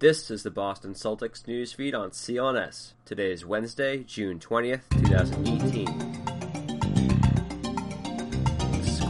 This is the Boston Celtics news feed on CLNS. Today is Wednesday, June 20th, 2018.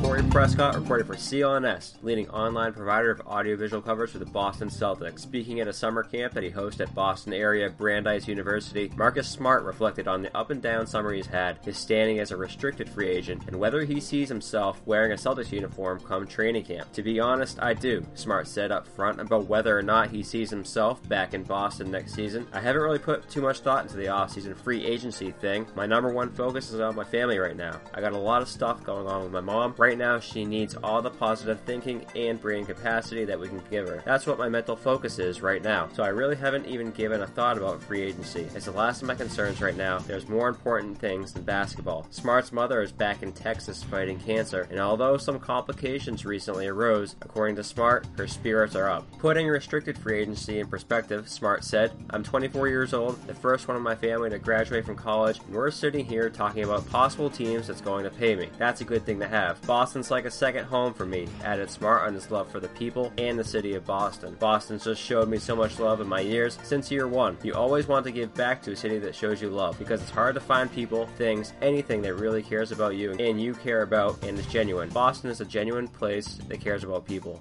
Corey Prescott reported for CLNS, leading online provider of audiovisual coverage for the Boston Celtics. Speaking at a summer camp that he hosted at Boston-area Brandeis University, Marcus Smart reflected on the up and down summer he's had, his standing as a restricted free agent, and whether he sees himself wearing a Celtics uniform come training camp. "To be honest, I do," Smart said up front about whether or not he sees himself back in Boston next season. "I haven't really put too much thought into the off-season free agency thing. My number one focus is on my family right now. I got a lot of stuff going on with my mom. Right now, she needs all the positive thinking and brain capacity that we can give her. That's what my mental focus is right now. So I really haven't even given a thought about free agency. It's the last of my concerns right now. There's more important things than basketball." Smart's mother is back in Texas fighting cancer, and although some complications recently arose, according to Smart, her spirits are up. Putting restricted free agency in perspective, Smart said, "I'm 24 years old, the first one in my family to graduate from college, and we're sitting here talking about possible teams that's going to pay me. That's a good thing to have. Boston's like a second home for me," added Smart on his love for the people and the city of Boston. "Boston's just showed me so much love in my years since year one. You always want to give back to a city that shows you love, because it's hard to find people, things, anything that really cares about you and you care about and is genuine. Boston is a genuine place that cares about people."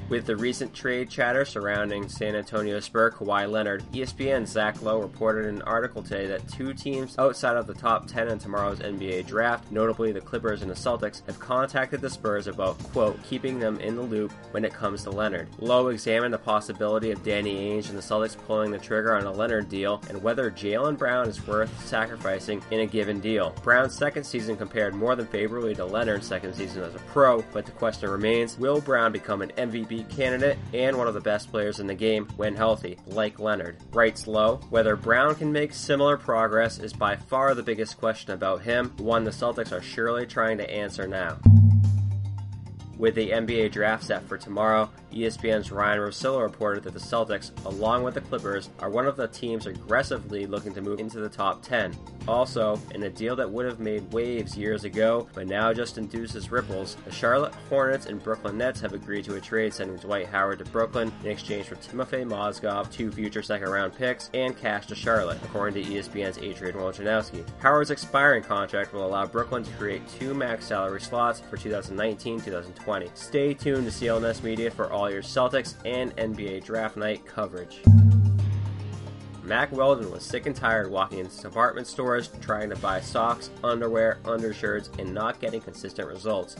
With the recent trade chatter surrounding San Antonio Spurs Kawhi Leonard, ESPN's Zach Lowe reported in an article today that two teams outside of the top 10 in tomorrow's NBA draft, notably the Clippers and the Celtics, have contacted the Spurs about, quote, keeping them in the loop when it comes to Leonard. Lowe examined the possibility of Danny Ainge and the Celtics pulling the trigger on a Leonard deal and whether Jaylen Brown is worth sacrificing in a given deal. Brown's second season compared more than favorably to Leonard's second season as a pro, but the question remains, will Brown become an MVP candidate and one of the best players in the game when healthy, like Leonard? Writes Lowe, whether Brown can make similar progress is by far the biggest question about him, one the Celtics are surely trying to answer now. With the NBA draft set for tomorrow, ESPN's Ryan Russillo reported that the Celtics, along with the Clippers, are one of the teams aggressively looking to move into the top 10. Also, in a deal that would have made waves years ago, but now just induces ripples, the Charlotte Hornets and Brooklyn Nets have agreed to a trade sending Dwight Howard to Brooklyn in exchange for Timofey Mozgov, 2 future second-round picks, and cash to Charlotte, according to ESPN's Adrian Wojnarowski. Howard's expiring contract will allow Brooklyn to create 2 max salary slots for 2019-2020. Stay tuned to CLNS Media for all your Celtics and NBA Draft Night coverage. Mack Weldon was sick and tired walking into department stores trying to buy socks, underwear, undershirts, and not getting consistent results.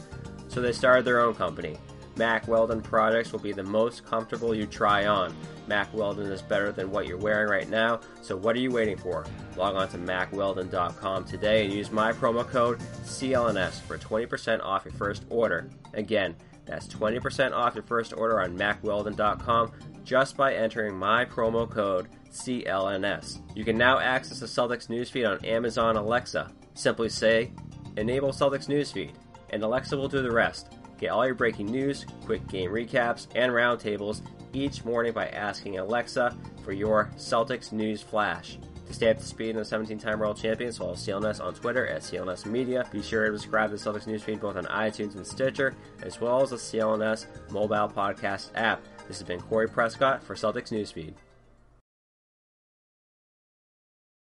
So they started their own company. Mack Weldon products will be the most comfortable you try on. Mack Weldon is better than what you're wearing right now, so what are you waiting for? Log on to MackWeldon.com today and use my promo code CLNS for 20% off your first order. Again, that's 20% off your first order on MackWeldon.com just by entering my promo code CLNS. You can now access the Celtics newsfeed on Amazon Alexa. Simply say, enable Celtics newsfeed, and Alexa will do the rest. Get all your breaking news, quick game recaps, and roundtables each morning by asking Alexa for your Celtics news flash. To stay up to speed on the 17-time world champions, follow CLNS on Twitter at CLNS Media. Be sure to subscribe to the Celtics newsfeed both on iTunes and Stitcher, as well as the CLNS mobile podcast app. This has been Corey Prescott for Celtics Newsfeed.